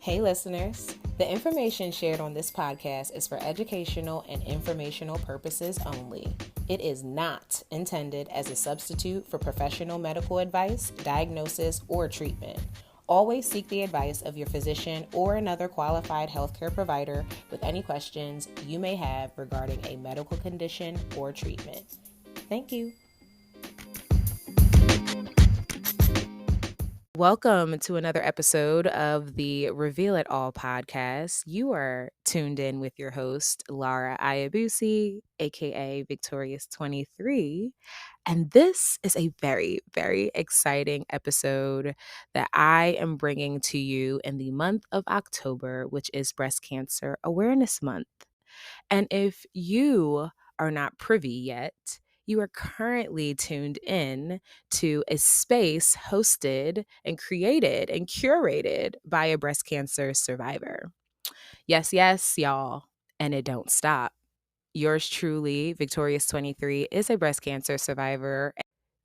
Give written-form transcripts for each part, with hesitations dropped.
Hey listeners, the information shared on this podcast is for educational and informational purposes only. It is not intended as a substitute for professional medical advice, diagnosis, or treatment. Always seek the advice of your physician or another qualified healthcare provider with any questions you may have regarding a medical condition or treatment. Thank you. Welcome to another episode of the Reveal It All podcast. You are tuned in with your host, Laura Ayabusi, aka Victorious23. And this is a very, very exciting episode that I am bringing to you in the month of October, which is Breast Cancer Awareness Month. And if you are not privy yet, you are currently tuned in to a space hosted and created and curated by a breast cancer survivor. Yes, yes, y'all. And it don't stop. Yours truly, Victorious23, is a breast cancer survivor.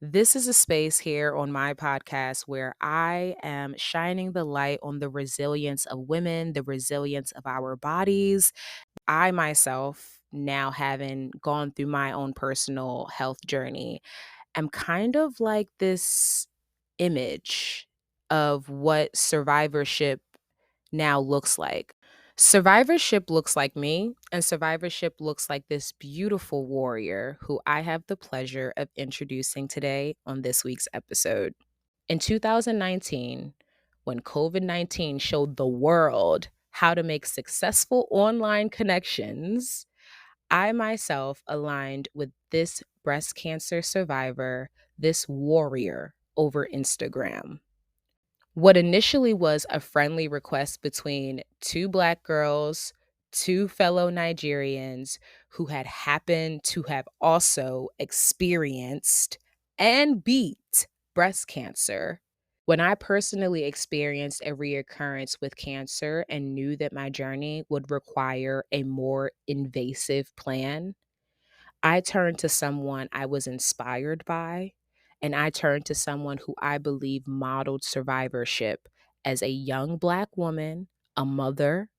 This is a space here on my podcast where I am shining the light on the resilience of women, the resilience of our bodies. I myself, now having gone through my own personal health journey, am kind of like this image of what survivorship now looks like. Survivorship looks like me, and survivorship looks like this beautiful warrior who I have the pleasure of introducing today on this week's episode. In 2019, when COVID-19 showed the world how to make successful online connections, I myself aligned with this breast cancer survivor, this warrior over Instagram. What initially was a friendly request between two Black girls, two fellow Nigerians who had happened to have also experienced and beat breast cancer. When I personally experienced a reoccurrence with cancer and knew that my journey would require a more invasive plan, I turned to someone I was inspired by, and I turned to someone who I believe modeled survivorship as a young Black woman, a mother,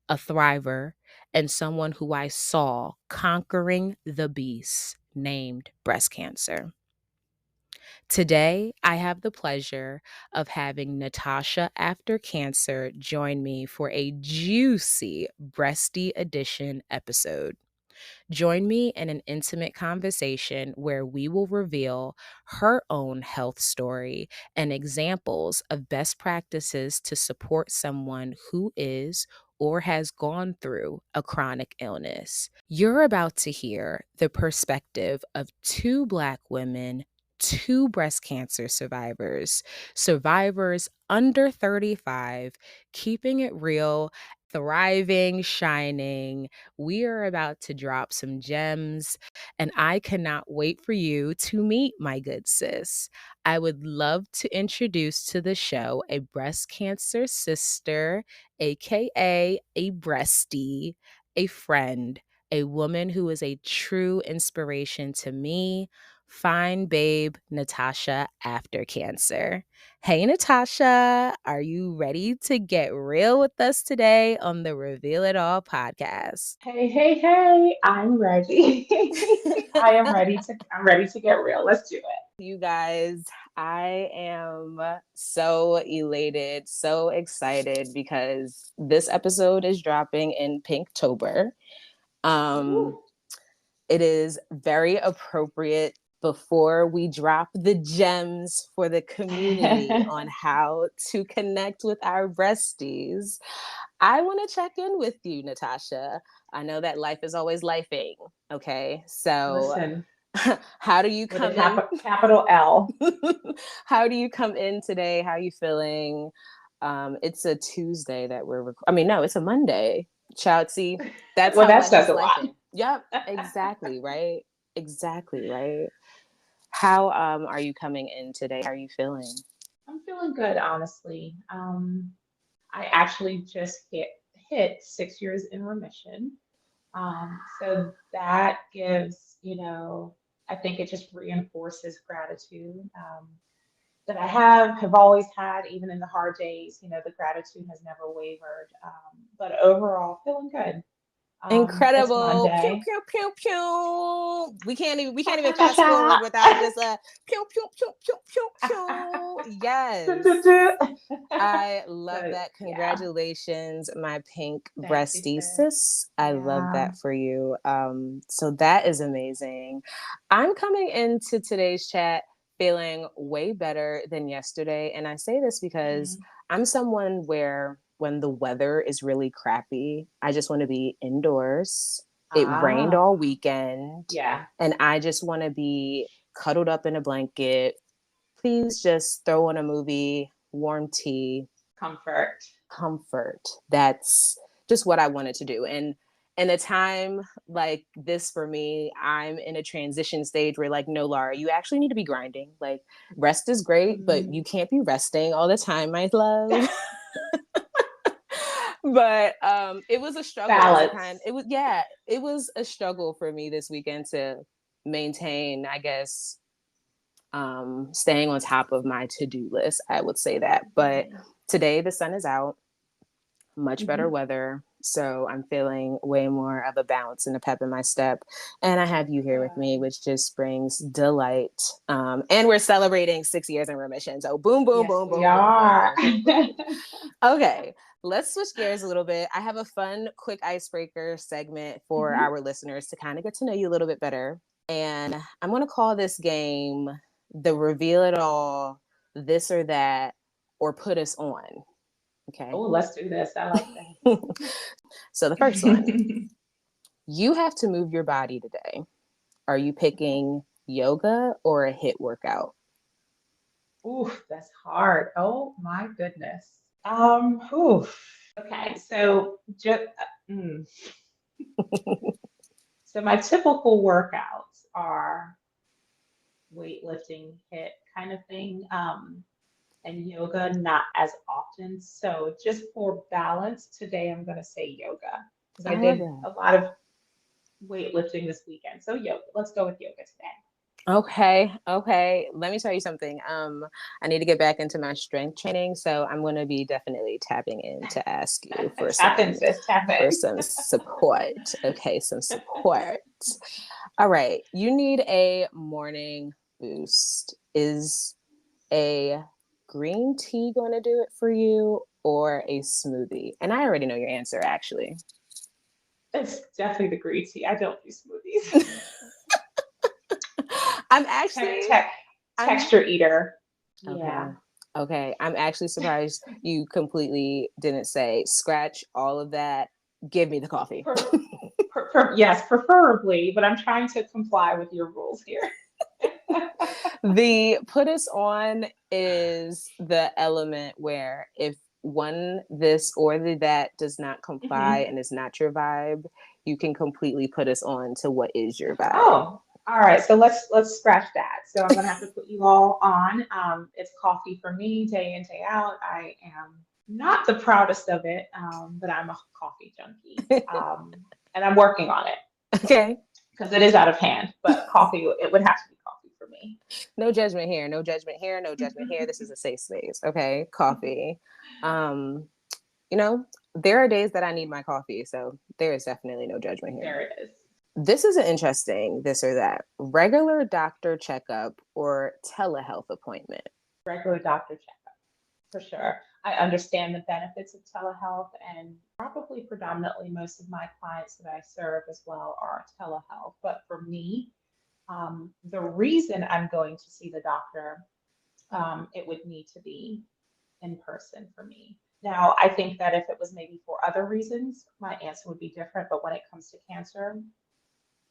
a thriver, and someone who I saw conquering the beast named breast cancer. Today, I have the pleasure of having Natasha After Cancer join me for a juicy BREASTIE Edition episode. Join me in an intimate conversation where we will reveal her own health story and examples of best practices to support someone who is or has gone through a chronic illness. You're about to hear the perspective of two Black women, two breast cancer survivors, survivors under 35, keeping it real, thriving, shining. We are about to drop some gems, and I cannot wait for you to meet my good sis. I would love to introduce to the show a breast cancer sister, aka a breastie, a friend, a woman who is a true inspiration to me. Fine babe, Natasha After Cancer. Hey, Natasha, are you ready to get real with us today on the Reveal It All podcast? Hey, hey, hey, I'm ready. I'm ready to get real. Let's do it. You guys, I am so elated, so excited because this episode is dropping in Pinktober. Um, Ooh. it is very appropriate before we drop the gems for the community on how to connect with our breasties. I want to check in with you, Natasha. I know that life is always lifing. Okay. So, Listen, how do you with a come in? capital L. How do you come in today? How are you feeling? It's a Tuesday that no, it's a Monday. Child, see, that's Well, how that life says is a lot. lifing. Yep, exactly, right? Exactly, right? How are you coming in today? How are you feeling? I'm feeling good, honestly. I actually just hit 6 years in remission. So that gives, I think it just reinforces gratitude. that I have always had, even in the hard days. The gratitude has never wavered. But overall, feeling good. It's Incredible. Pew Monday. pew pew pew. We Cha can't cha even cha fast forward cha. without just a pew pew pew pew pew pew. Do, do, Yes. do. I love So that. yeah, Congratulations, my pink thank you, breastie sis. sis. I love Yeah. that for you. So that is amazing. I'm coming into today's chat feeling way better than yesterday. And I say this because Mhm. I'm someone where when the weather is really crappy, I just want to be indoors. It rained Ah, all weekend, yeah, and I just want to be cuddled up in a blanket. Please just throw on a movie, warm tea, comfort. comfort. That's just what I wanted to do. And in a time like this for me, I'm in a transition stage where, like, no, Laura, you actually need to be grinding. Like, rest is great, but you Mm. can't be resting all the time, my love. But it was a struggle to Balance. it was a struggle for me this weekend to maintain, I guess, staying on top of my to-do list. I would say that. But Mhm. today the sun is out, much better Mhm. weather. So I'm feeling way more of a bounce and a pep in my step. And I have you here with me, Good. which just brings delight. And we're celebrating 6 years in remission. So boom, boom, Yes, boom, we boom, boom, boom, are. boom, boom, boom. Okay, let's switch gears a little bit. I have a fun, quick icebreaker segment for Mhm. our listeners to kind of get to know you a little bit better. And I'm going to call this game the Reveal It All, This or That, or Put Us On. Oh, Okay. let's do this. I like So the first one, that. you have to move your body today. Are you Okay. picking yoga or a hit workout? Oof, that's hard. Oh my goodness. Oof. Okay, so just mm. So my typical workouts are weightlifting, hit kind of thing, and yoga not as often. So just for balance, today I'm gonna say yoga because I I love did that. a lot of weightlifting this weekend. So yoga. Let's go with yoga today. Okay, okay. Let me tell you something. I need to get back into my strength training, so I'm going to be definitely tapping in to ask you Tap in, sis. Tap for in. some support. Okay, some support. All right, you need a morning boost. Is a green tea going to do it for you, or a smoothie? And I already know your answer, actually. It's definitely the green tea. I don't do smoothies. I'm Tech, actually, tech, I'm texture eater. okay. Yeah. Okay. I'm actually surprised you completely didn't say scratch all of that. Give me the coffee. Yes, preferably, but I'm trying to comply with your rules here. The put us on is the element where if one, this, or the that does not comply Mhm. and is not your vibe, you can completely put us on to what is your vibe. Oh, all right. So let's scratch that. So I'm gonna have to put you all on. It's coffee for me, day in, day out. I am not the proudest of it, but I'm a coffee junkie, and I'm working on it Okay. because it is out of hand. But coffee, it would have to be coffee for me. No judgment here. No judgment here. No judgment here. This is a safe space. Okay. Coffee. Um, you know, there are days that I need my coffee, so there is definitely no judgment here. There it is. This is an interesting this or that. Regular doctor checkup or telehealth appointment. Regular doctor checkup for sure. I understand the benefits of telehealth, and probably predominantly most of my clients that I serve as well are telehealth. But for me, the reason I'm going to see the doctor, it would need to be in person for me. Now, I think that if it was maybe for other reasons, my answer would be different. But when it comes to cancer,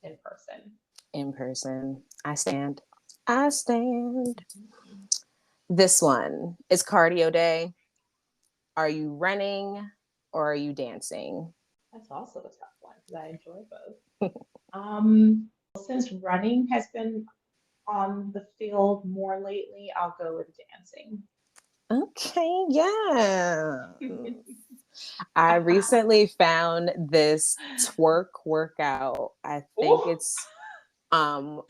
in person. In person. I stand. I stand. Mhm. This one is cardio day. Are you running or are you dancing? That's also a tough one because I enjoy both. Since running has been on the field more lately, I'll go with dancing. Okay, yeah. I recently found this twerk workout. I think Ooh, it's Um,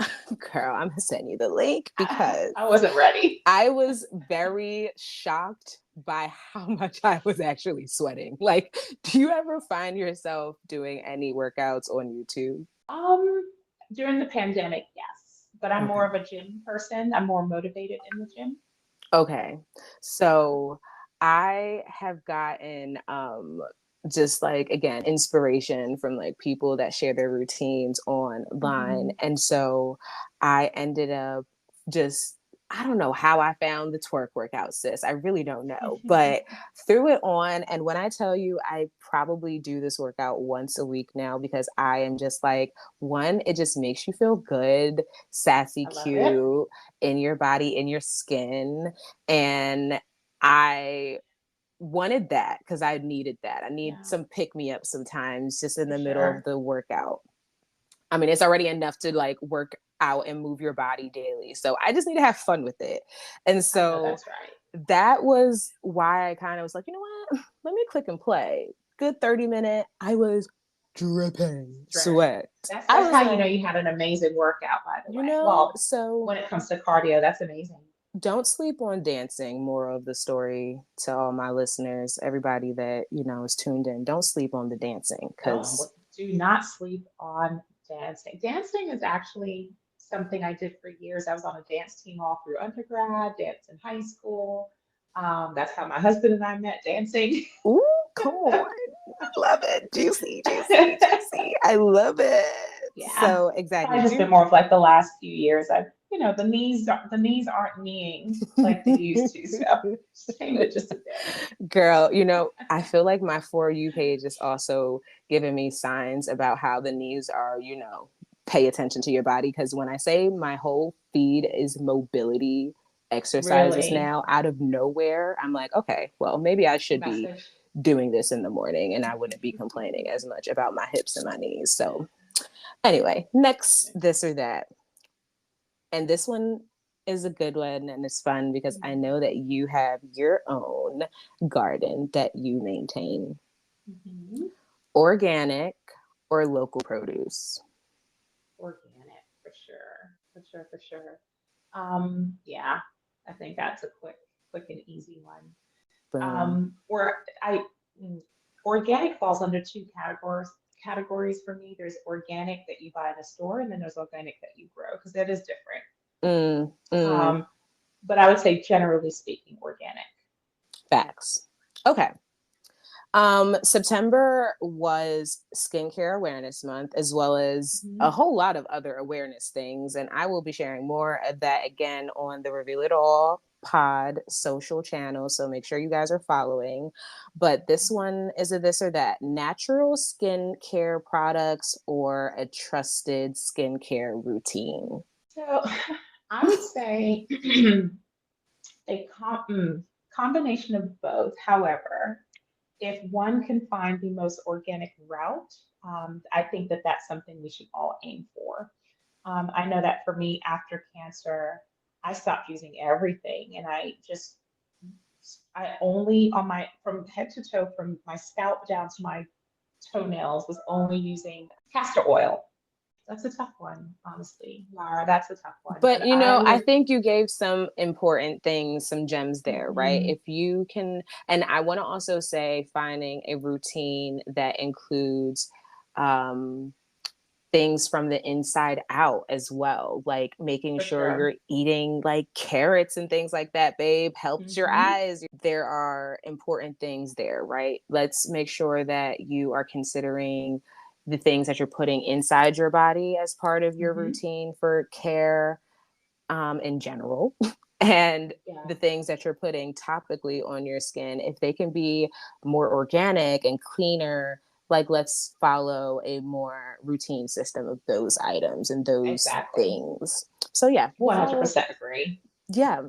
girl, I'm gonna send you the link because I wasn't ready. I was very shocked by how much I was actually sweating. Like, do you ever find yourself doing any workouts on YouTube? Um, During the pandemic, yes, but I'm more Okay. of a gym person. I'm more motivated in the gym. Okay. So I have gotten just like again inspiration from like people that share their routines online. Hmm. And so I ended up just I don't know how I found the twerk workout, sis. I really don't know, but threw it on. And when I tell you, I probably do this workout once a week now because I am just like, one, it just makes you feel good, sassy, I love it. cute in your body, in your skin. And I wanted that because I needed that. I need Yeah, some pick me up sometimes just in for the middle of sure. the workout. I mean, it's already enough to like work out and move your body daily. So I just need to have fun with it. And I know so that's right. that was why I kind of was like, you know what? Let me click and play. Good 30-minute. I was dripping Right. sweat. I That's was how you know like, you had an amazing workout, by the you way. know, Well, so when it comes to cardio, that's amazing. don't sleep on dancing. Moral of the story to all my listeners, everybody that you know is tuned in, don't sleep on the dancing Don't because do not sleep on dancing. Dancing is actually something I did for years. I was on a dance team all through undergrad, danced in high school. That's how my husband and I met dancing. ooh, come on, I love it, juicy, juicy, juicy, I love it. Yeah, So it's exactly, probably just been more of like the last few years. The knees aren't kneeing like they used to, so shame it just a bit. girl, you know, I feel like my For You page is also giving me signs about how the knees are, you know, pay attention to your body. Because when I say my whole feed is mobility exercises Really, now out of nowhere, I'm like, okay, well, maybe I should be message. doing this in the morning and I wouldn't be complaining as much about my hips and my knees. So, anyway, next, this or that. And this one is a good one and it's fun because I know that you have your own garden that you maintain. Mm-hmm. Organic or local produce? Organic for sure, for sure, for sure. Yeah, I think that's a quick and easy one. Boom. Or I mm, Organic falls under two categories for me. There's organic that you buy in a store, and then there's organic that you grow because that is different. Mm, mm, Um, but I would say generally speaking, organic. facts. Okay. September was Skincare Awareness Month, as well as a Hmm. whole lot of other awareness things. And I will be sharing more of that again on the Reveal It All pod social channel. So make sure you guys are following. But this one is a this or that natural skincare products or a trusted skincare routine. So I would say a combination of both. However, if one can find the most organic route, I think that that's something we should all aim for. I know that for me, after cancer, I stopped using everything, and I only on my from head to toe, from my scalp down to my toenails, was only using castor oil. That's a tough one, honestly, Lara. That's a tough one, But but you I know, I would. think you gave some important things, some gems there, right? Mhm, If you can, and I want to also say finding a routine that includes um, things from the inside out as well, like making for sure sure. you're eating like carrots and things like that, babe, helps your Hmm. eyes. There are important things there, right? Let's make sure that you are considering the things that you're putting inside your body as part of your Hmm. routine for care in general and Yeah. the things that you're putting topically on your skin, if they can be more organic and cleaner, like let's follow a more routine system of those items and those Exactly. things. So yeah, we'll follow. 100% agree. Yeah,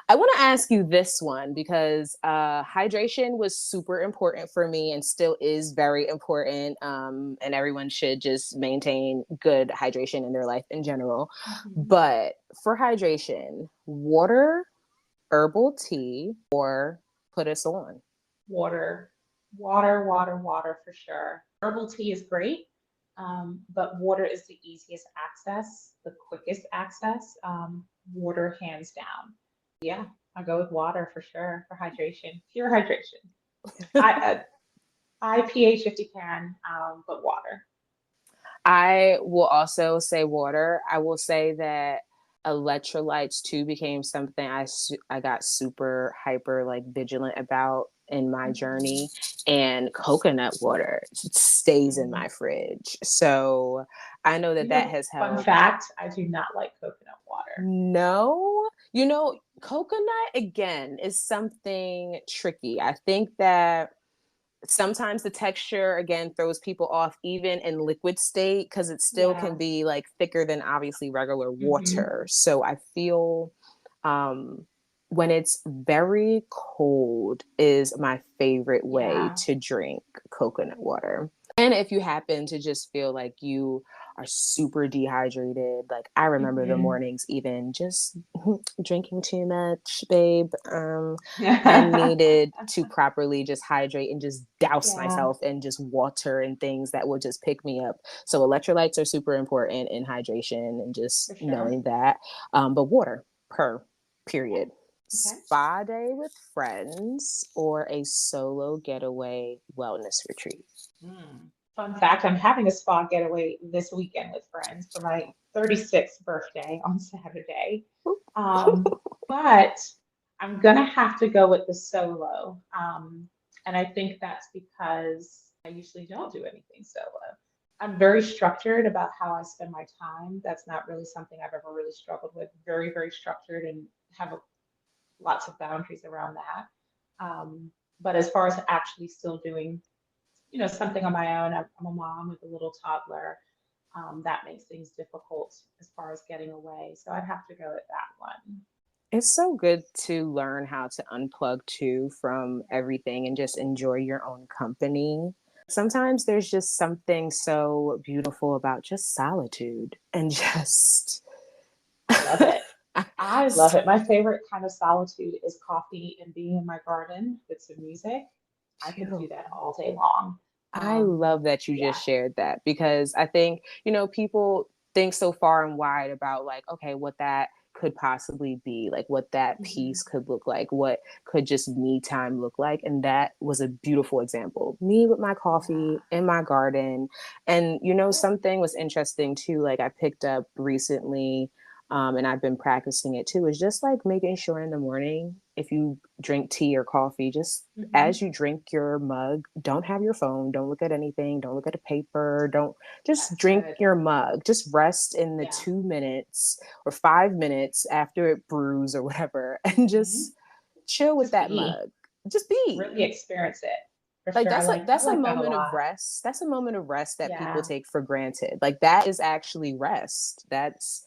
I want to ask you this one because hydration was super important for me and still is very important. And everyone should just maintain good hydration in their life in general. Hmm. But for hydration, water, herbal tea, or put us on. Water, water, water, water for sure. Herbal tea is great. But water is the easiest access, the quickest access. Water hands down. Yeah, I go with water for sure for hydration, pure hydration. I pH if you can, but water. I will also say water. I will say that electrolytes too became something I got super hyper like vigilant about in my Mhm. journey, and coconut water stays in my Mm. fridge. So I know that You know, that has fun helped. fact, I do not like coconut water. No, coconut again is something tricky. I think that sometimes the texture again throws people off even in liquid state because it still can Yeah. be like thicker than obviously regular Hmm. water. So I feel um when it's very cold is my favorite way Yeah. to drink coconut water. And if you happen to just feel like you are super dehydrated, like I remember the Hmm. mornings even just drinking too much, babe. I needed to properly just hydrate and just douse Yeah, myself in just water and things that will just pick me up. So electrolytes are super important in hydration and just for sure. knowing that. But water, Okay. period. Okay. Spa day with friends or a solo getaway wellness retreat. Mm. Fun fact, I'm having a spa getaway this weekend with friends for my 36th birthday on Saturday. Um, but I'm gonna have to go with the solo. And I think that's because I usually don't do anything solo. I'm very structured about how I spend my time. That's not really something I've ever really struggled with. Very, very structured and have lots of boundaries around that. But as far as actually still doing, something on my own, I'm a mom with a little toddler. That makes things difficult as far as getting away. So I'd have to go with that one. It's so good to learn how to unplug too from everything and just enjoy your own company. Sometimes there's just something so beautiful about just solitude and just I love it. I love so it. My favorite kind of solitude is coffee and being in my garden with some music. I could do that beautiful. all day long. I Um, love that you yeah. just shared that because I think, people think so far and wide about like, okay, what that could possibly be, like what that Hmm. piece could look like, what could just me time look like. And that was a beautiful example. Me with my Yeah. coffee in my garden. And, something was interesting too, like I picked up recently. And I've been practicing it too, is just like making sure in the morning, if you drink tea or coffee, just as Hmm. you drink your mug, don't have your phone, don't look at anything, don't look at a paper, don't just That's drink good. your mug. Just rest in the Yeah. 2 minutes or 5 minutes after it brews or whatever, and Hmm. just chill with Just that be, mug. Just be. really experience it for Like sure. I that's a like that a moment of lot. rest. That's a moment of rest that people Yeah. take for granted. Like that is actually rest. That's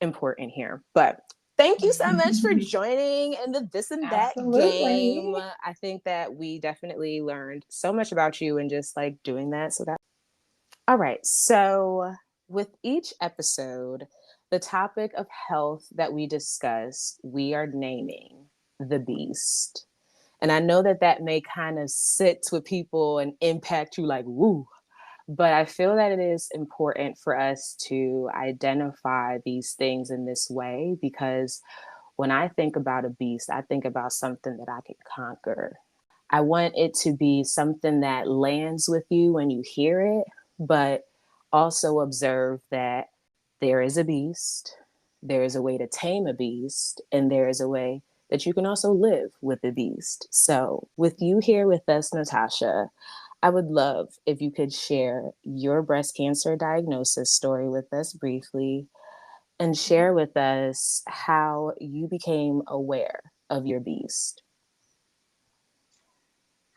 important here. But thank you so much for joining in the this and that game. Absolutely. I think that we definitely learned so much about you and just like doing that. So that all right. So with each episode, the topic of health that we discuss, we are naming the beast. And I know that that may kind of sit with people and impact you like, woo, but I feel that it is important for us to identify these things in this way because when I think about a beast, I think about something that I can conquer. I want it to be something that lands with you when you hear it, but also observe that there is a beast, there is a way to tame a beast, and there is a way that you can also live with a beast. So, with you here with us, Natasha, I would love if you could share your breast cancer diagnosis story with us briefly and Mhm. share with us how you became aware of your beast.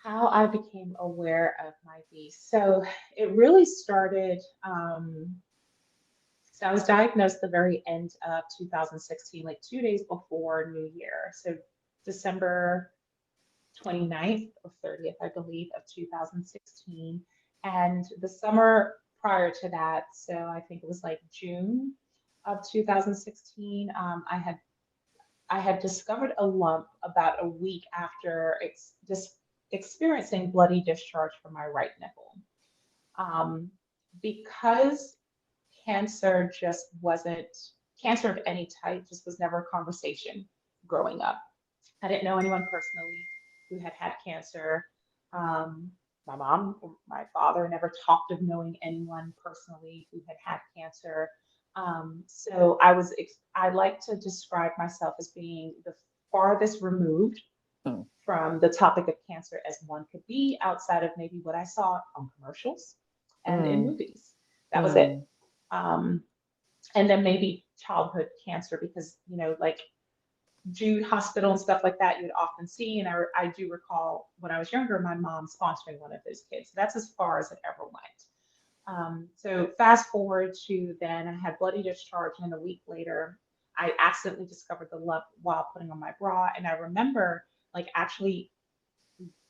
How I became aware of my beast. So it really started. So I was diagnosed the very end of 2016, like 2 days before New Year. So December 29th or 30th, I believe, of 2016. And the summer prior to that, so I think it was like June of 2016, I had discovered a lump about a week after just experiencing bloody discharge from my right nipple. Um, because cancer just wasn't, cancer of any type just was never a conversation growing up. I didn't know anyone personally who had had cancer. Um, my mom or my father never talked of knowing anyone personally who had had cancer. So I like to describe myself as being the farthest removed Mm. from the topic of cancer as one could be, outside of maybe what I saw on commercials and in Mm. movies. That was it. Mm. Um, and then maybe childhood cancer, because, like Jude Hospital and stuff like that, you'd often see. And I do recall when I was younger, my mom sponsoring one of those kids. That's as far as it ever went. So fast forward to then, I had bloody discharge, and then a week later, I accidentally discovered the lump while putting on my bra. And I remember like actually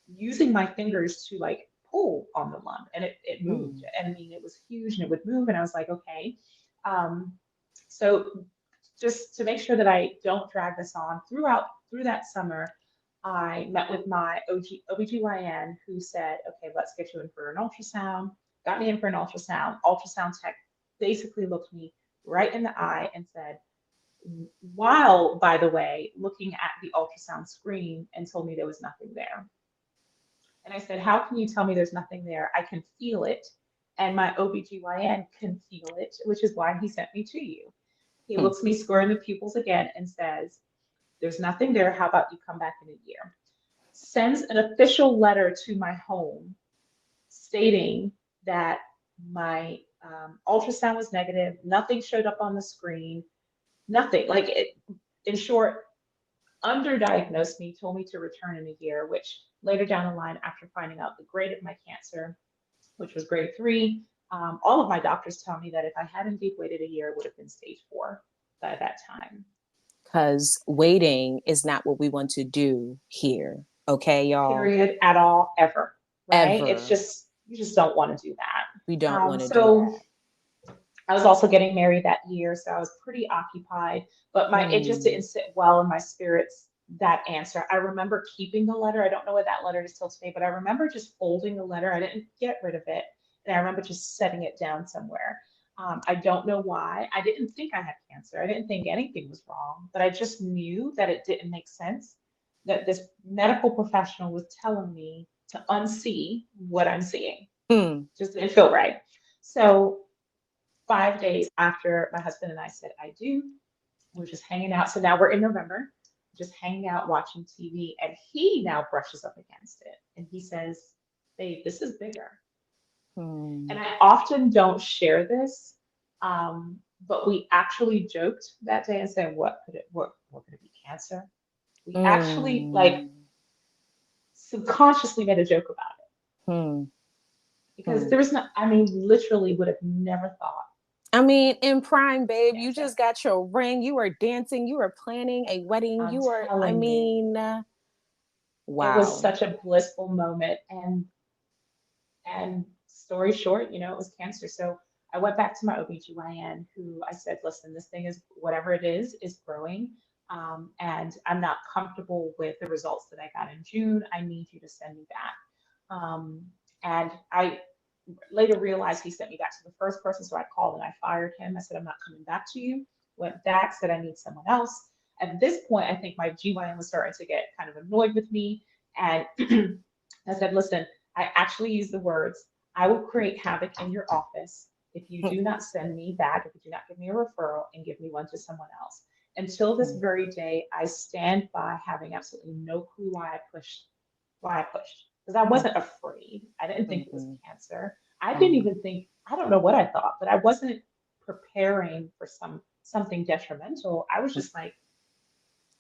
using my fingers to like pull on the lump, and it moved. Mm. And I mean, it was huge and it would move. And I was like, okay. Um, so just to make sure that I don't drag this on through that summer, I met with my OBGYN, who said, okay, let's get you in for an ultrasound. Got me in for an ultrasound. Ultrasound tech basically looked me right in the eye and said, while, by the way, looking at the ultrasound screen, and told me there was nothing there. And I said, how can you tell me there's nothing there? I can feel it. And my OBGYN can feel it, which is why he sent me to you. He Mm. looks me square in the pupils again and says, there's nothing there. How about you come back in a year? Sends an official letter to my home stating that my ultrasound was negative. Nothing showed up on the screen. Nothing. Like it, in short, underdiagnosed me, told me to return in a year, which later down the line, after finding out the grade of my cancer, which was grade 3, all of my doctors tell me that if I had indeed waited a year, it would have been stage 4 by that time. Because waiting is not what we want to do here. Okay, y'all? Period, at all, ever. Right? It's Ever. just, you just don't want to do We that. don't want to do So that. I was also getting married that year, so I was pretty occupied, but it just Mm. didn't sit well in my spirits, that answer. I remember keeping the letter. I don't know where that letter is till today, but I remember just folding the letter. I didn't get rid of it. And I remember just setting it down somewhere. I don't know why. I didn't think I had cancer. I didn't think anything was wrong, but I just knew that it didn't make sense, that this medical professional was telling me to unsee what I'm seeing. Mm. Just didn't feel right. So 5 days after my husband and I said I do, we're just hanging out. So now we're in November, just hanging out watching TV, and he now brushes up against it and he says, "Babe, this is bigger." And Mm. I often don't share this, but we actually joked that day and said, what could it be? Cancer? We actually like Mm. subconsciously made a joke about it, Mm. because Mm. there was not, I mean, literally would have never thought I mean, in prime, babe, you cancer. just got your ring. You are dancing. You are planning a wedding. I'm You are, I telling you. mean, It was wow. such a blissful moment. And story short, it was cancer. So I went back to my OBGYN, who I said, listen, this thing is, whatever it is growing. And I'm not comfortable with the results that I got in June. I need you to send me back. And I later realized he sent me back to the first person. So I called and I fired him. I said, I'm not coming back to you. Went back, said I need someone else. At this point, I think my GYN was starting to get kind of annoyed with me. And I said, listen, I actually used the words, I will create havoc in your office if you do not send me back, if you do not give me a referral and give me one to someone else. Until this Mm. very day, I stand by having absolutely no clue why I pushed. Because I Mm. wasn't afraid. I didn't think it was Mhm. cancer. I didn't Mm. even think, I don't know what I thought, but I wasn't preparing for something detrimental. I was just like,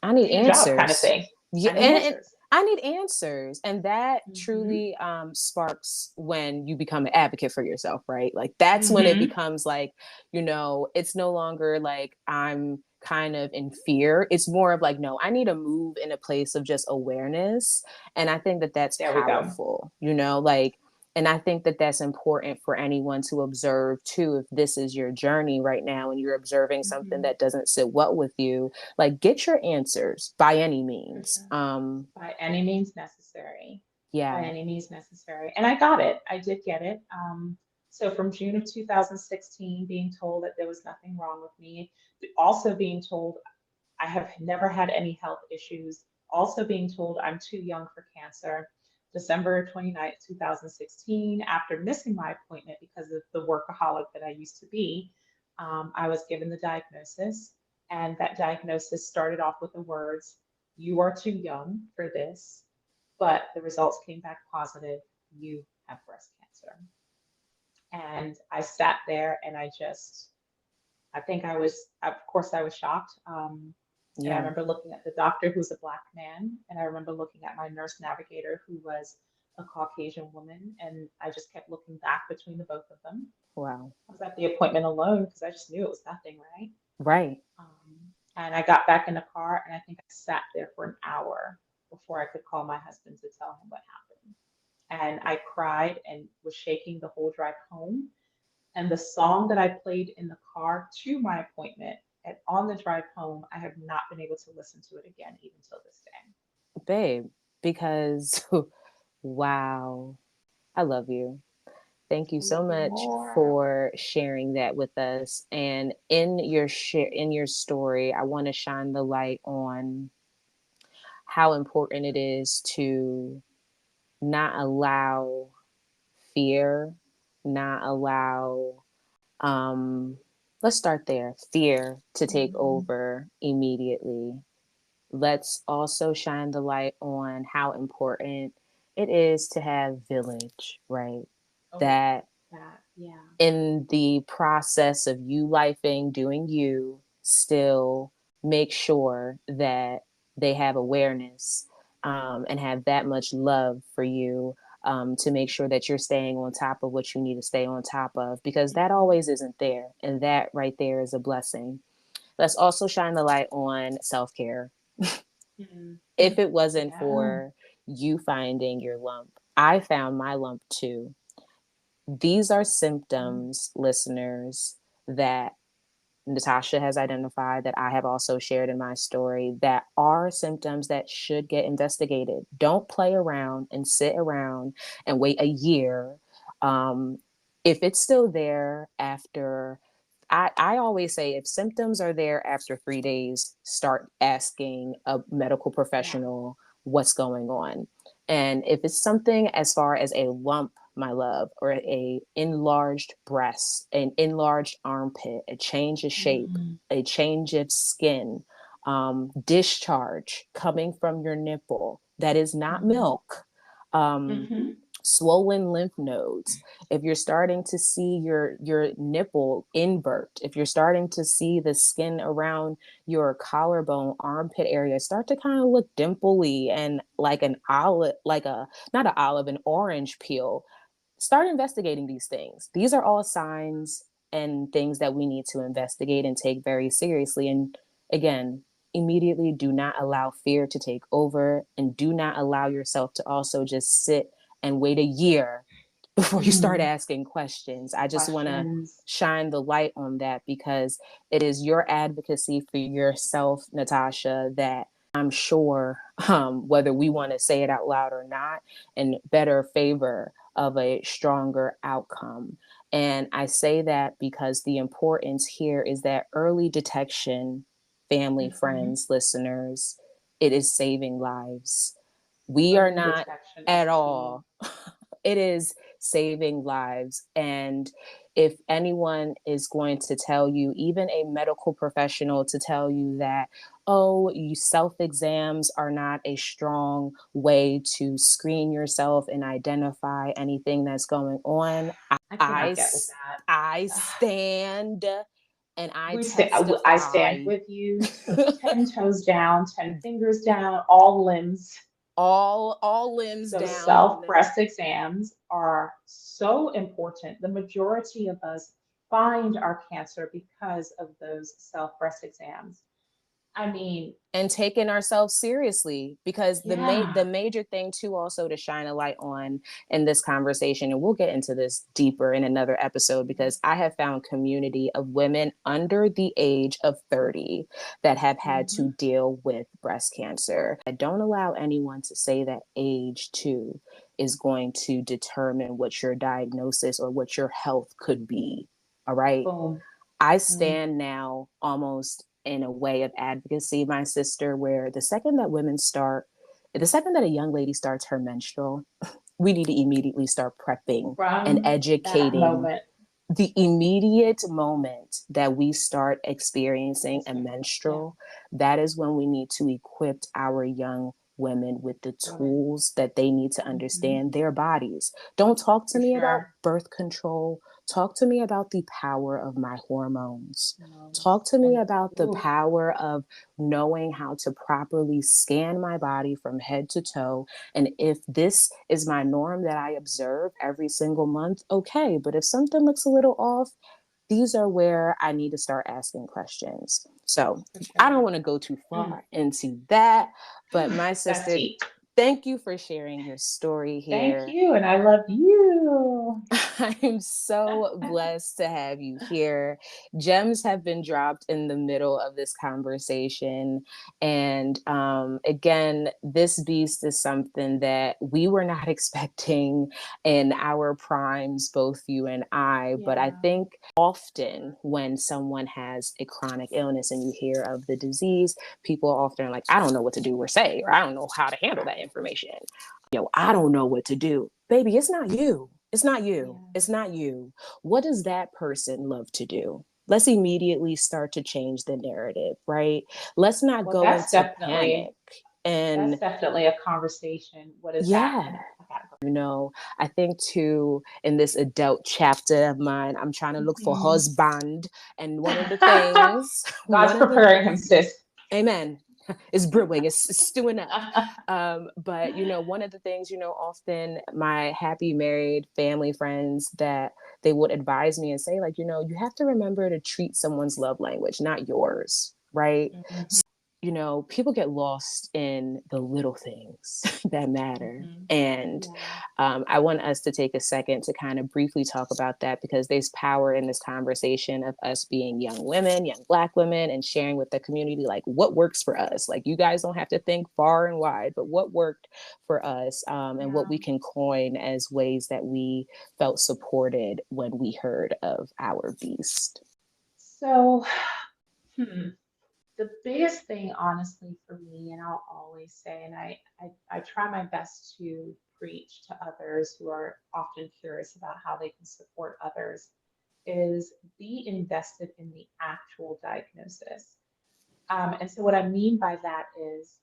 I need do your job kind of answers. thing. Yeah, I need and answers. I need answers. And that Mm-hmm. truly sparks when you become an advocate for yourself, right? Like that's when it Mm-hmm. becomes like, it's no longer like I'm kind of in fear. It's more of like, no, I need to move in a place of just awareness. And I think that that's There we go. powerful, like, and I think that that's important for anyone to observe too. If this is your journey right now and you're observing something Mm-hmm. that doesn't sit well with you, like get your answers by any For means. sure. By any means necessary. By Yeah. any means necessary. And I got it. I did get it. So from June of 2016, being told that there was nothing wrong with me, also being told I have never had any health issues, also being told I'm too young for cancer. December 29th, 2016, after missing my appointment because of the workaholic that I used to be, I was given the diagnosis. And that diagnosis started off with the words, "You are too young for this," but the results came back positive. "You have breast cancer." And I sat there and I think of course, I was shocked. And I Yeah. remember looking at the doctor, who's a Black man, and I remember looking at my nurse navigator, who was a Caucasian woman, and I just kept looking back between the both of them. Wow. I was at the appointment alone because I just knew it was nothing, right? Right. And I got back in the car, and I think I sat there for an hour before I could call my husband to tell him what happened. And I cried and was shaking the whole drive home. And the song that I played in the car to my appointment and on the drive home, I have not been able to listen to it again, even till this day. Babe, because wow, I love you. Thank you so Love you much more. for sharing that with us. And in your story, I want to shine the light on how important it is to not allow fear, not allow let's start there. Fear to take Mhm. over immediately. Let's also shine the light on how important it is to have village, right? Oh, That that, yeah. in the process of you lifing, doing you, still make sure that they have awareness and have that much love for you to make sure that you're staying on top of what you need to stay on top of, because that Mhm. always isn't there. And that right there is a blessing. Let's also shine the light on self care. Mhm. If it wasn't Yeah. for you finding your lump, I found my lump too. These are Mhm. symptoms, listeners, that Natasha has identified, that I have also shared in my story, that are symptoms that should get investigated. Don't play around and sit around and wait a year. Um, if it's still there after, I always say if symptoms are there after 3 days, start asking a medical Yeah. professional what's going on. And if it's something as far as a lump, my love, or a enlarged breast, an enlarged armpit, a change of shape, Mm. a change of skin, discharge coming from your nipple that is not Mhm. milk, um, Mhm. swollen lymph nodes, if you're starting to see your nipple invert, if you're starting to see the skin around your collarbone armpit area start to kind of look dimply and like an olive, like a not an olive, an orange peel, start investigating these things. These are all signs and things that we need to investigate and take very seriously. And again, immediately do not allow fear to take over, and do not allow yourself to also just sit and wait a year before you start Mm. asking questions. I just want to Questions. shine the light on that, because it is your advocacy for yourself, Natasha, that I'm sure, whether we want to say it out loud or not, in better favor of a stronger outcome. And I say that because the importance here is that early detection, family, Mhm. friends, listeners, it is saving lives. We are Early not detection is at key. all. It is saving lives. And if anyone is going to tell you, even a medical professional, to tell you that, oh, you self exams are not a strong way to screen yourself and identify anything that's going on, I I, cannot get with that. I Ugh. stand and I I stand testify. with you, 10 toes down, 10 fingers down, all limbs. All limbs Those down. self breast exams are so important. The majority of us find our cancer because of those self breast exams. I mean, and taking ourselves seriously, because yeah. the major thing too, also to shine a light on in this conversation, and we'll get into this deeper in another episode, because I have found community of women under the age of 30 that have had Mm-hmm. to deal with breast cancer. I don't allow anyone to say that age too is going to determine what your diagnosis or what your health could be. All right. Boom. I Mm. stand now almost in a way of advocacy, my sister, where the second that a young lady starts her menstrual, we need to immediately start prepping and From that educating. moment. The immediate moment that we start experiencing a Menstruate. Yeah. menstrual, that is when we need to equip our young women with the Women. tools that they need to Mm-hmm. understand their bodies. Don't talk to For me about sure. birth control. Talk to me about the power of my hormones. Talk Hormones. to me And about the ooh, power of knowing how to properly scan my body from head to toe. And if this is my norm that I observe every single month, okay. But if something looks a little off, these are where I need to start asking questions. So for I don't sure. want to go too Mm. far into that, but my That's sister, deep. thank you for sharing your story Thank here. you. And I love you. I'm so blessed to have you here. Gems have been dropped in the middle of this conversation. And again, this beast is something that we were not expecting in our primes, both you and I. But I Yeah. think often when someone has a chronic illness and you hear of the disease, people often are like, I don't know what to do or say, or I don't know how to handle that information. I don't know what to do. Baby, it's not you. It's not you. Yeah. It's not you. What does that person love to do? Let's immediately start to change the narrative, right? Let's not Well, go into panic. that's And definitely a conversation. What is that? yeah, And I gotta go. I think too, in this adult chapter of mine, I'm trying to look for Mhm. husband. And one of the things, God's one of the preparing him, sis. Amen. It's brewing, it's stewing up. But one of the things, often my happy married family friends that they would advise me and say, like, you have to remember to treat someone's love language, not yours, right? Mhm. People get lost in the little things that matter. Mhm. And Yeah. I want us to take a second to kind of briefly talk about that, because there's power in this conversation of us being young women, young Black women, and sharing with the community, like, what works for us. Like, you guys don't have to think far and wide, but what worked for us, and what Yeah. we can coin as ways that we felt supported when we heard of our beast. So, hmm, the biggest thing, honestly, for me, and I'll always say, and I try my best to preach to others who are often curious about how they can support others, is be invested in the actual diagnosis. And so, what I mean by that is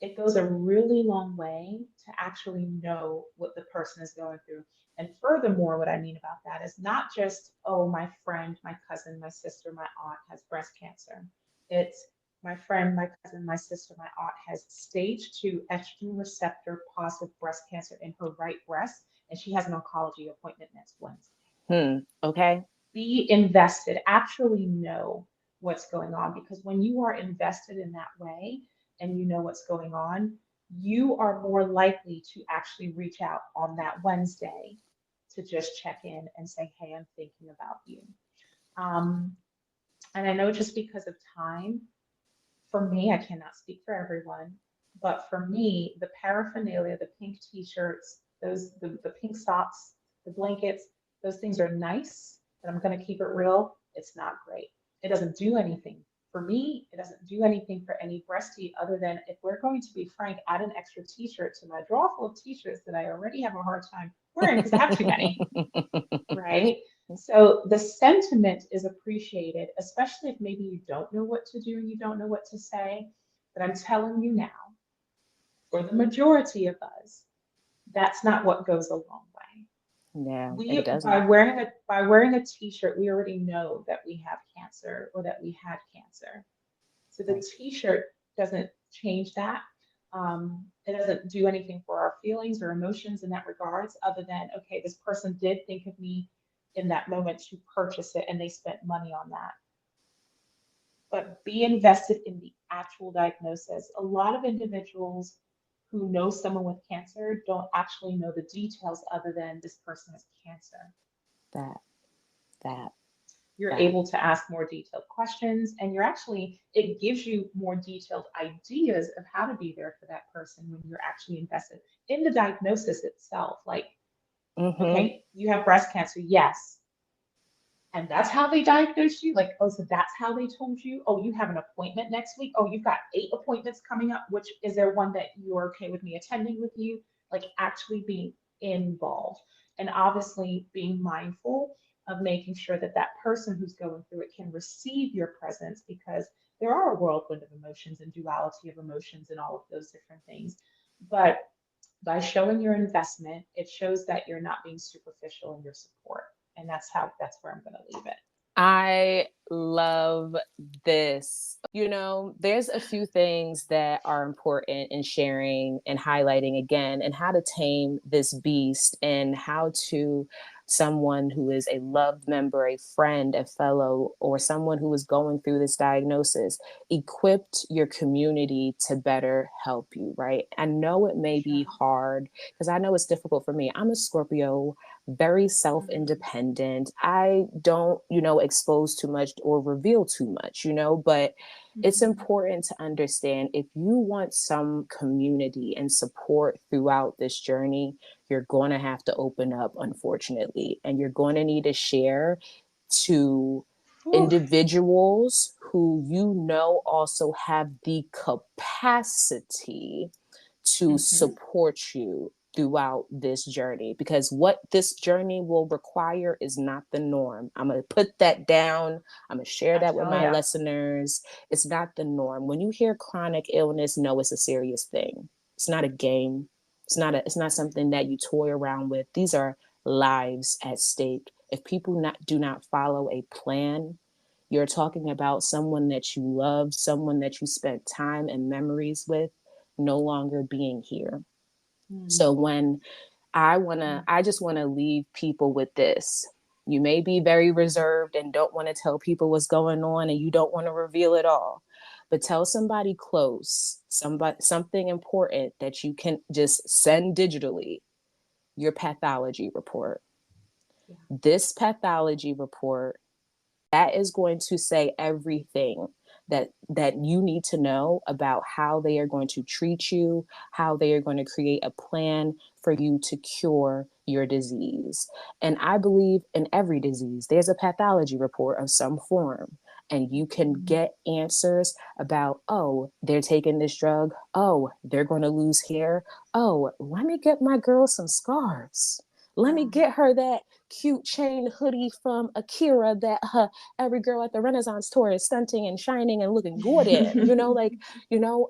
it goes a really long way to actually know what the person is going through. And furthermore, what I mean about that is not just, oh, my friend, my cousin, my sister, my aunt has breast cancer. It's my friend, my cousin, my sister, my aunt has stage 2 estrogen receptor positive breast cancer in her right breast, and she has an oncology appointment next Wednesday. Okay. Be invested, actually know what's going on, because when you are invested in that way and you know what's going on, you are more likely to actually reach out on that Wednesday to just check in and say, hey, I'm thinking about you. Um, and I know just because of time, for me, I cannot speak for everyone, but for me, the paraphernalia, the pink t-shirts, the pink socks, the blankets, those things are nice, but I'm going to keep it real. It's not great. It doesn't do anything for me. It doesn't do anything for any breastie, other than, if we're going to be frank, add an extra t-shirt to my drawer full of t-shirts that I already have a hard time wearing because I have too many, right? So the sentiment is appreciated, especially if maybe you don't know what to do and you don't know what to say. But I'm telling you now, for the majority of us, that's not what goes a long way. Yeah, it We doesn't. by wearing a t-shirt, we already know that we have cancer or that we had cancer. So the Right. t-shirt doesn't change that. It doesn't do anything for our feelings or emotions in that regards, other than, okay, this person did think of me in that moment to purchase it and they spent money on that. but be invested in the actual diagnosis. A lot of individuals who know someone with cancer don't actually know the details other than this person has cancer. That, that, You're that. able to ask more detailed questions, and it gives you more detailed ideas of how to be there for that person when you're actually invested in the diagnosis itself. Like, Mm-hmm. okay, you have breast cancer, yes. And that's how they diagnosed you? Like, oh, so that's how they told you? Oh, you have an appointment next week? Oh, you've got 8 appointments coming up. Which is there one that you're okay with me attending with you? Like, actually being involved. And obviously being mindful of making sure that that person who's going through it can receive your presence, because there are a whirlwind of emotions and duality of emotions and all of those different things. But by showing your investment, it shows that you're not being superficial in your support. And that's where I'm going to leave it. I love this. You know, there's a few things that are important in sharing and highlighting again, and how to tame this beast, and how to someone who is a loved member, a friend, a fellow, or someone who is going through this diagnosis, equipped your community to better help you, right? I know it may be Sure. hard because I know it's difficult for me. I'm a Scorpio, very self Mm-hmm. independent. I don't, expose too much or reveal too much, but it's Mm-hmm. important to understand, if you want some community and support throughout this journey, you're going to have to open up, unfortunately, and you're going to need to share to Oof. individuals who also have the capacity to Mm-hmm. support you throughout this journey, because what this journey will require is not the norm. I'm going to put that down. I'm going to share I that with tell my ya. listeners. It's not the norm. When you hear chronic illness, know it's a serious thing. It's not a game. It's not something that you toy around with. These are lives at stake. If people do not follow a plan, you're talking about someone that you love, someone that you spent time and memories with, no longer being here. So Mm-hmm. when I just want to leave people with this. You may be very reserved and don't want to tell people what's going on, and you don't want to reveal it all. But tell somebody close, something important that you can just send digitally, your pathology report. Yeah. This pathology report, that is going to say everything that you need to know about how they are going to treat you, how they are going to create a plan for you to cure your disease. And I believe in every disease there's a pathology report of some form, and you can Mm-hmm. get answers about, oh, they're taking this drug, oh, they're going to lose hair, oh, let me get my girl some scarves, let me Yeah. get her that cute chain hoodie from Akira that every girl at the Renaissance tour is stunting and shining and looking good in.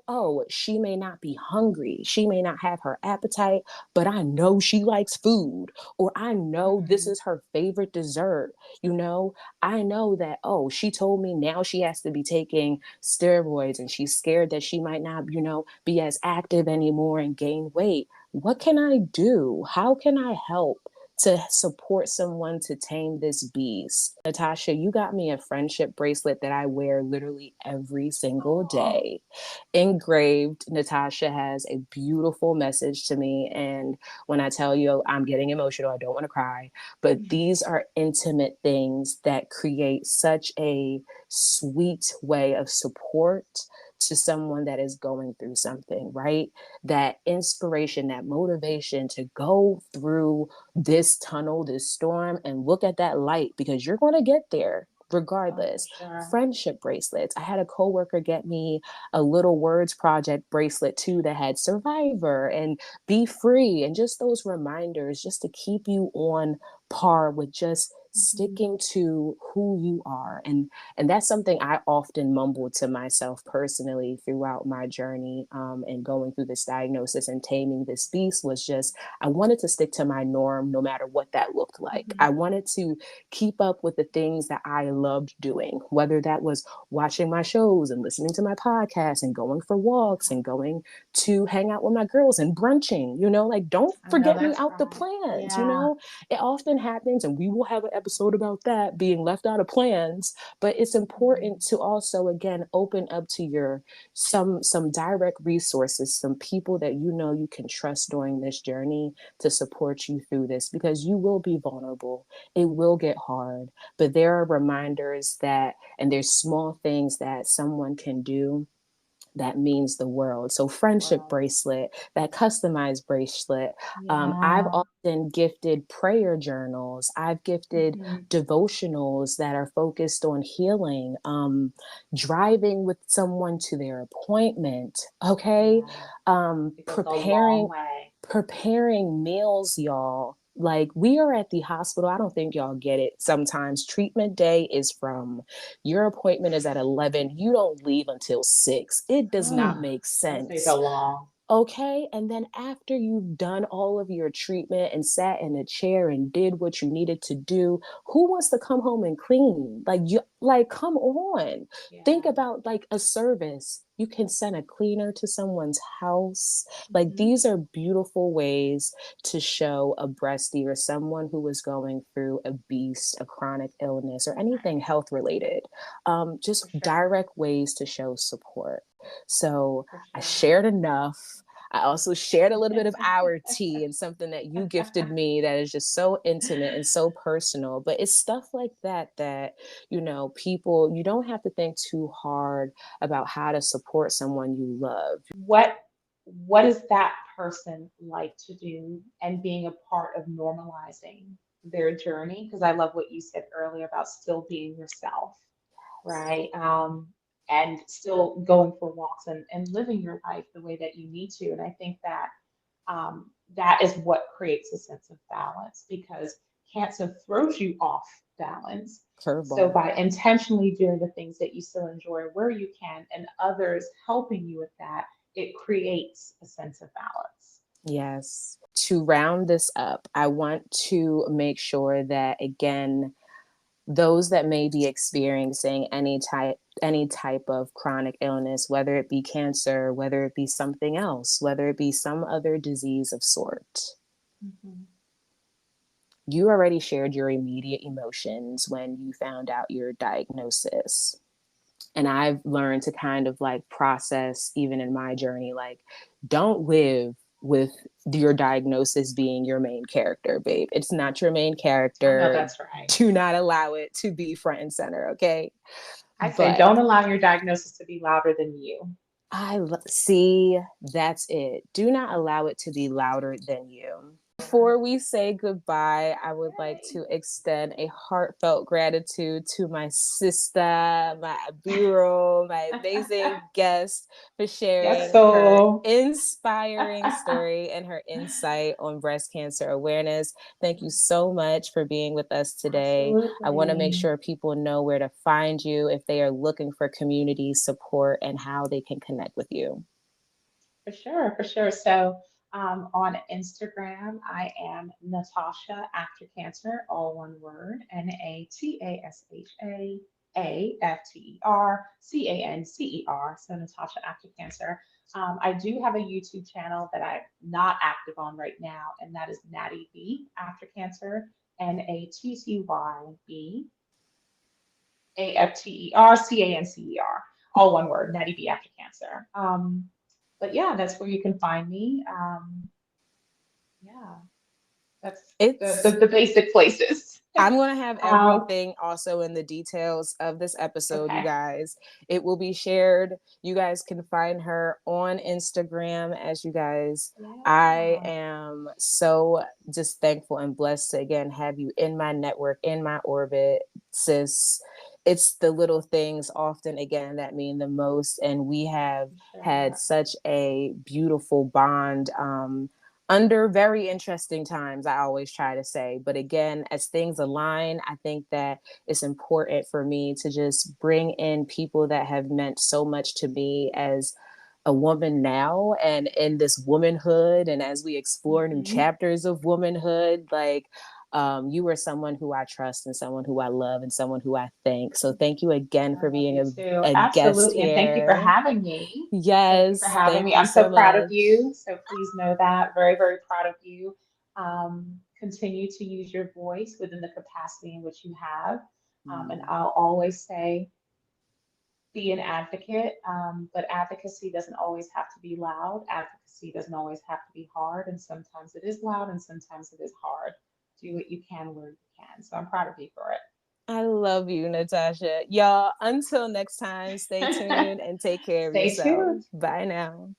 Oh, she may not be hungry. She may not have her appetite, but I know she likes food. Or I know this Mm-hmm. is her favorite dessert. You know, I know that, oh, she told me now she has to be taking steroids and she's scared that she might not, be as active anymore and gain weight. What can I do? How can I help to support someone to tame this beast? Natasha, you got me a friendship bracelet that I wear literally every single Oh. day. Engraved, Natasha has a beautiful message to me. And when I tell you I'm getting emotional, I don't want to cry, but these are intimate things that create such a sweet way of support to someone that is going through something, right? That inspiration, that motivation to go through this tunnel, this storm, and look at that light, because you're going to get there Oh, for regardless. sure. Friendship bracelets. I had a coworker get me a little words project bracelet too that had survivor and be free, and just those reminders just to keep you on par with just Mm-hmm. sticking to who you are. And that's something I often mumbled to myself personally throughout my journey, and going through this diagnosis and taming this beast, was just, I wanted to stick to my norm no matter what that looked like. Mm-hmm. I wanted to keep up with the things that I loved doing, whether that was watching my shows and listening to my podcast and going for walks and going to hang out with my girls and brunching, like, don't I know forget me that's out the right. plans. Yeah. It often happens, and we will have an episode about that being left out of plans. But it's important Mhm. to also, again, open up to your some direct resources, some people that you know you can trust during this journey to support you through this, because you will be vulnerable. It will get hard, but there are reminders that, and there's small things that someone can do that means the world. So friendship Well, bracelet, that customized bracelet. I've yeah. often gifted prayer journals. I've gifted Mhm. devotionals that are focused on healing. Driving with someone to their appointment. Okay, Yeah. It goes a long preparing way. meals, y'all. Like, we are at the hospital. I don't think y'all get it. Sometimes treatment day is from your appointment is at 11. You don't leave until 6. It does not make Does take a sense. long. Okay. And then after you've done all of your treatment and sat in a chair and did what you needed to do, who wants to come home and clean? Like, come on. Think Yeah. about like a service. You can send a cleaner to someone's house. Like, Mhm. these are beautiful ways to show a breastie or someone who is going through a beast, a chronic illness, or anything Right. health related. Just For sure. direct ways to show support. So For I sure. shared enough. I also shared a little bit of our tea and something that you gifted me that is just so intimate and so personal. But it's stuff like that, people, you don't have to think too hard about how to support someone you love. what what is that person like to do, and being a part of normalizing their journey? Because I love what you said earlier about still being yourself, right? And still going for walks and living your life the way that you need to. And I think that that is what creates a sense of balance, because cancer throws you off balance. So Curveball. by intentionally doing the things that you still enjoy where you can, and others helping you with that, it creates a sense of balance. Yes. To round this up, I want to make sure that, again, those that may be experiencing any type of chronic illness, whether it be cancer, whether it be something else, whether it be some other disease of sort, Mhm. you already shared your immediate emotions when you found out your diagnosis. And I've learned to kind of like process, even in my journey, like, don't live with your diagnosis being your main character, babe. It's not your main I know character. that's right. Do not allow it to be front and center, okay? I say But don't allow your diagnosis to be louder than you. see, that's it. Do not allow it to be louder than you. Before we say goodbye, I would like Yay. to extend a heartfelt gratitude to my sister, my bureau, my amazing guest, for Yes, sharing her so inspiring story and her insight on breast cancer awareness. Thank you so much for being with us today. I want to make absolutely. sure people know where to find you if they are looking for community support and how they can connect with you. For sure, for sure. So on Instagram, I am Natasha After Cancer, all one word, Natasha So Natasha After Cancer. I do have a YouTube channel that I'm not active on right now, and that is Natty B After Cancer, NATTYBAFTERCANCER, all one word, Natty B After Cancer. But yeah, that's where you can find me. Yeah, that's It's the basic places. I'm going to have um, everything also in the details of this episode, you okay. guys. It will be shared. You guys can find her on Instagram, as you guys. I Yeah, am so just thankful and blessed to again have you in my network, in my orbit, sis. It's the little things often again that mean the most. And we have for had sure. such a beautiful bond. Under very interesting times, I always try to say. But again, as things align, I think that it's important for me to just bring in people that have meant so much to me as a woman now and in this womanhood. And as we explore new Hmm. chapters of womanhood, like, you are someone who I trust and someone who I love and someone who I thank. So thank you again I for love being you too. a guest Absolutely. And thank you for here. having me. Thank you for Yes, having thank me. you I'm so so proud of much. you. So please know that. Very, very proud of you. continue to use your voice within the capacity in which you have. And Mm. I'll always say, be an advocate, but advocacy doesn't always have to be loud. Advocacy doesn't always have to be hard. And sometimes it is loud and sometimes it is hard. Do what you can where you can. So I'm proud of you for I love you, Natasha. Y'all, until next time, stay it. tuned and take care of Stay yourself. tuned. Bye now.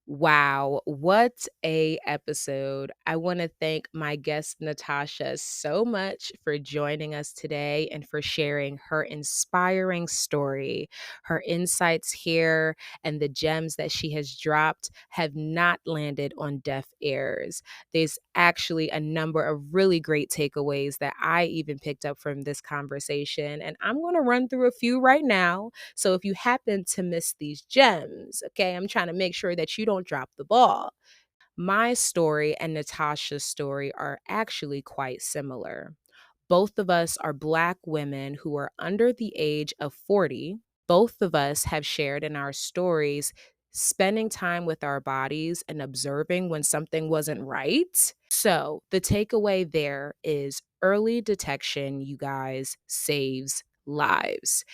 Wow, what a episode. I want to thank my guest Natasha so much for joining us today and for sharing her inspiring story. Her insights here and the gems that she has dropped have not landed on deaf ears. There's actually a number of really great takeaways that I even picked up from this conversation, and I'm going to run through a few right now. So if you happen to miss these gems, okay, I'm trying to make sure that you don't drop the ball. My story and Natasha's story are actually quite similar. Both of us are Black women who are under the age of 40. Both of us have shared in our stories spending time with our bodies and observing when something wasn't right. So, the takeaway there is early detection, you guys, saves lives.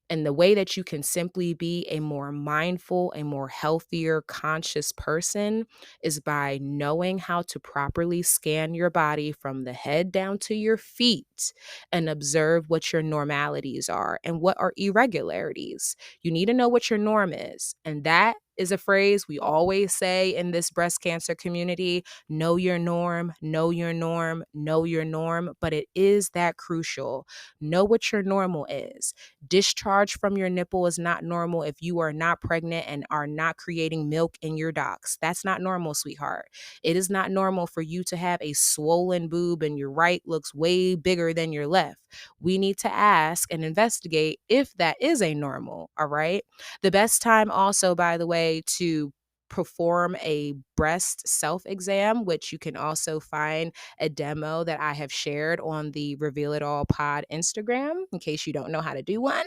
And the way that you can simply be a more mindful, a more healthier, conscious person is by knowing how to properly scan your body from the head down to your feet and observe what your normalities are and what are irregularities. You need to know what your norm is. And that is a phrase we always say in this breast cancer community: know your norm, know your norm, know your norm. But it is that crucial. Know what your normal is. Discharge from your nipple is not normal if you are not pregnant and are not creating milk in your docs. That's not normal, sweetheart. It is not normal for you to have a swollen boob and your right looks way bigger than your left. We need to ask and investigate if that is a normal, all right? The best time also, by the way, to perform a breast self exam, which you can also find a demo that I have shared on the Reveal It All Pod Instagram, in case you don't know how to do one.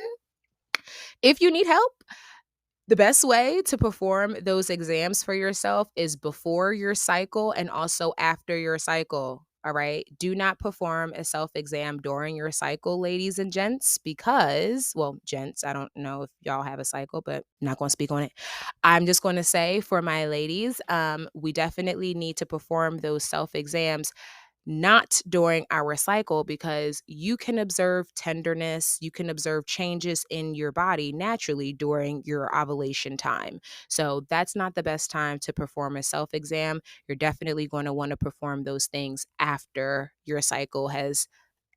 If you need help, the best way to perform those exams for yourself is before your cycle and also after your cycle. All right. Do not perform a self exam during your cycle, ladies and gents, because, well, gents, I don't know if y'all have a cycle, but I'm not going to speak on it. I'm just going to say for my ladies, we definitely need to perform those self exams not during our cycle, because you can observe tenderness, you can observe changes in your body naturally during your ovulation time. So that's not the best time to perform a self exam. You're definitely going to want to perform those things after your cycle has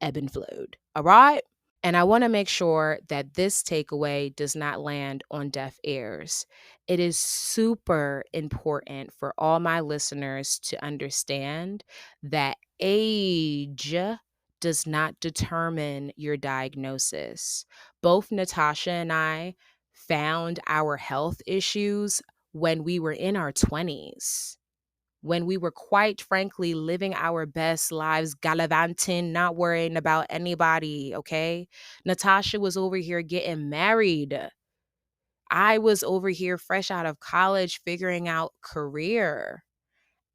ebbed and flowed. All right. And I want to make sure that this takeaway does not land on deaf ears. It is super important for all my listeners to understand that age does not determine your diagnosis. Both Natasha and I found our health issues when we were in our 20s, when we were quite frankly living our best lives, gallivanting, not worrying about anybody, okay? Natasha was over here getting married. I was over here fresh out of college figuring out career.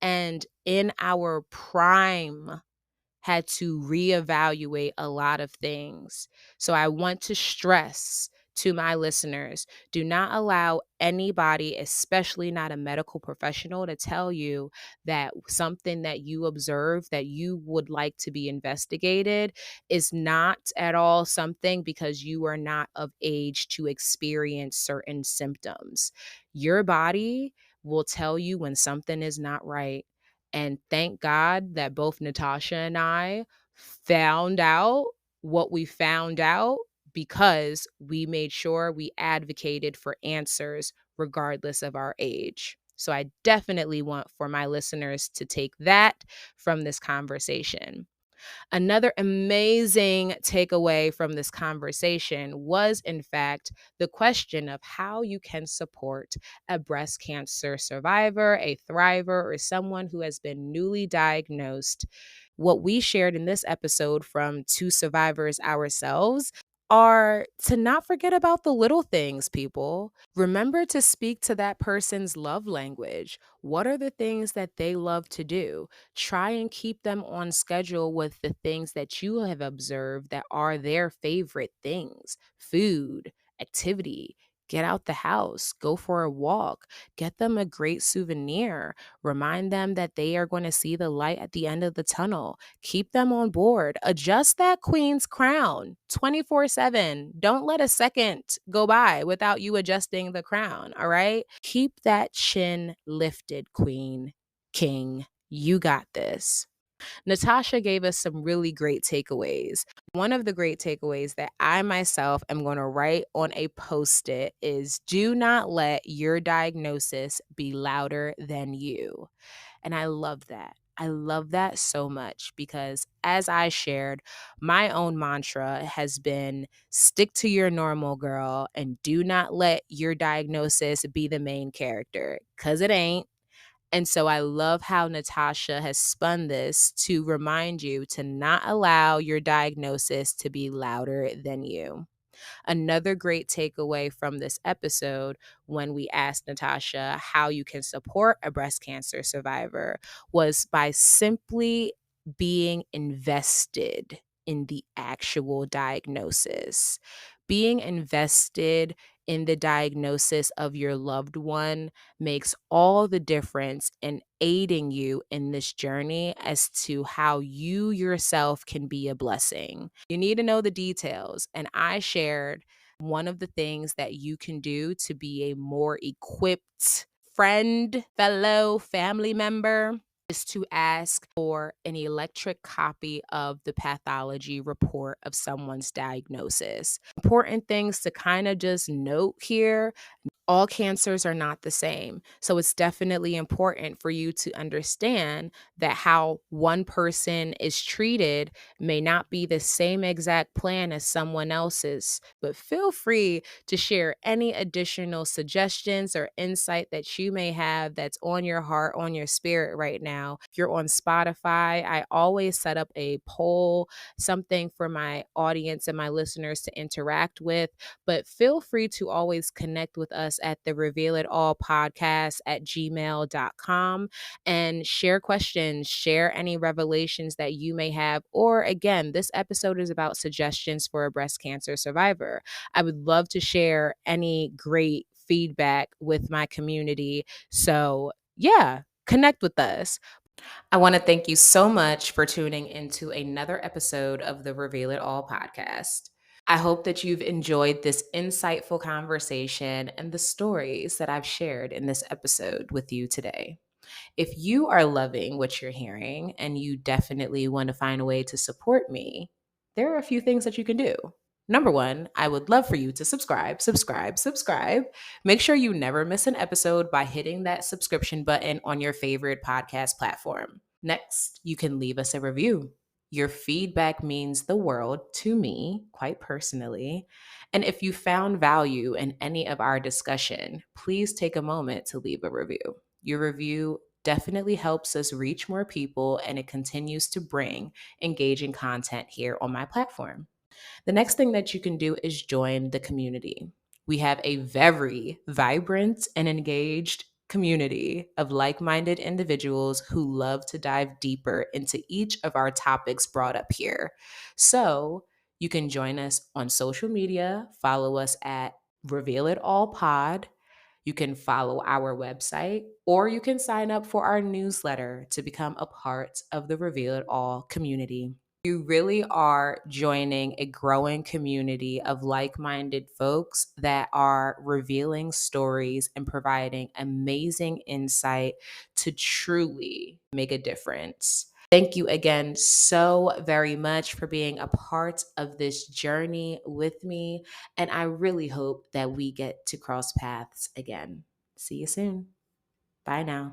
And in our prime, had to reevaluate a lot of things. So I want to stress to my listeners, do not allow anybody, especially not a medical professional, to tell you that something that you observe that you would like to be investigated is not at all something because you are not of age to experience certain symptoms. Your body will tell you when something is not right. And thank God that both Natasha and I found out what we found out, because we made sure we advocated for answers regardless of our age. So I definitely want for my listeners to take that from this conversation. Another amazing takeaway from this conversation was, in fact, the question of how you can support a breast cancer survivor, a thriver, or someone who has been newly diagnosed. What we shared in this episode from two survivors ourselves are to not forget about the little things, people. Remember to speak to that person's love language. What are the things that they love to do? Try and keep them on schedule with the things that you have observed that are their favorite things: food, activity. Get out the house, go for a walk, get them a great souvenir, remind them that they are going to see the light at the end of the tunnel. Keep them on board. Adjust that queen's crown 24/7. Don't let a second go by without you adjusting the crown, all right? Keep that chin lifted, queen, king. You got this. Natasha gave us some really great takeaways. One of the great takeaways that I myself am going to write on a post it is: do not let your diagnosis be louder than you. And I love that. I love that so much because, as I shared, my own mantra has been stick to your normal, girl, and do not let your diagnosis be the main character, because it ain't. And so I love how Natasha has spun this to remind you to not allow your diagnosis to be louder than you. Another great takeaway from this episode, when we asked Natasha how you can support a breast cancer survivor, was by simply being invested in the actual diagnosis. Being invested in the diagnosis of your loved one makes all the difference in aiding you in this journey as to how you yourself can be a blessing. You need to know the details. And I shared one of the things that you can do to be a more equipped friend, fellow family member is to ask for an electric copy of the pathology report of someone's diagnosis. Important things to kind of just note here: all cancers are not the same. So it's definitely important for you to understand that how one person is treated may not be the same exact plan as someone else's. But feel free to share any additional suggestions or insight that you may have that's on your heart, on your spirit right now. If you're on Spotify, I always set up a poll, something for my audience and my listeners to interact with. But feel free to always connect with us at the Reveal It All Podcast at gmail.com and share questions, share any revelations that you may have. Or again, this episode is about suggestions for a breast cancer survivor. I would love to share any great feedback with my community. So, yeah, connect with us. I want to thank you so much for tuning into another episode of the Reveal It All podcast. I hope that you've enjoyed this insightful conversation and the stories that I've shared in this episode with you today. If you are loving what you're hearing and you definitely want to find a way to support me, there are a few things that you can do. Number one, I would love for you to subscribe. Make sure you never miss an episode by hitting that subscription button on your favorite podcast platform. Next, you can leave us a review. Your feedback means the world to me, quite personally. And if you found value in any of our discussion, please take a moment to leave a review. Your review definitely helps us reach more people, and it continues to bring engaging content here on my platform. The next thing that you can do is join the community. We have a very vibrant and engaged community of like minded individuals who love to dive deeper into each of our topics brought up here. So you can join us on social media, follow us at Reveal It All Pod. You can follow our website, or you can sign up for our newsletter to become a part of the Reveal It All community. You really are joining a growing community of like minded folks that are revealing stories and providing amazing insight to truly make a difference. Thank you again so very much for being a part of this journey with me. And I really hope that we get to cross paths again. See you soon. Bye now.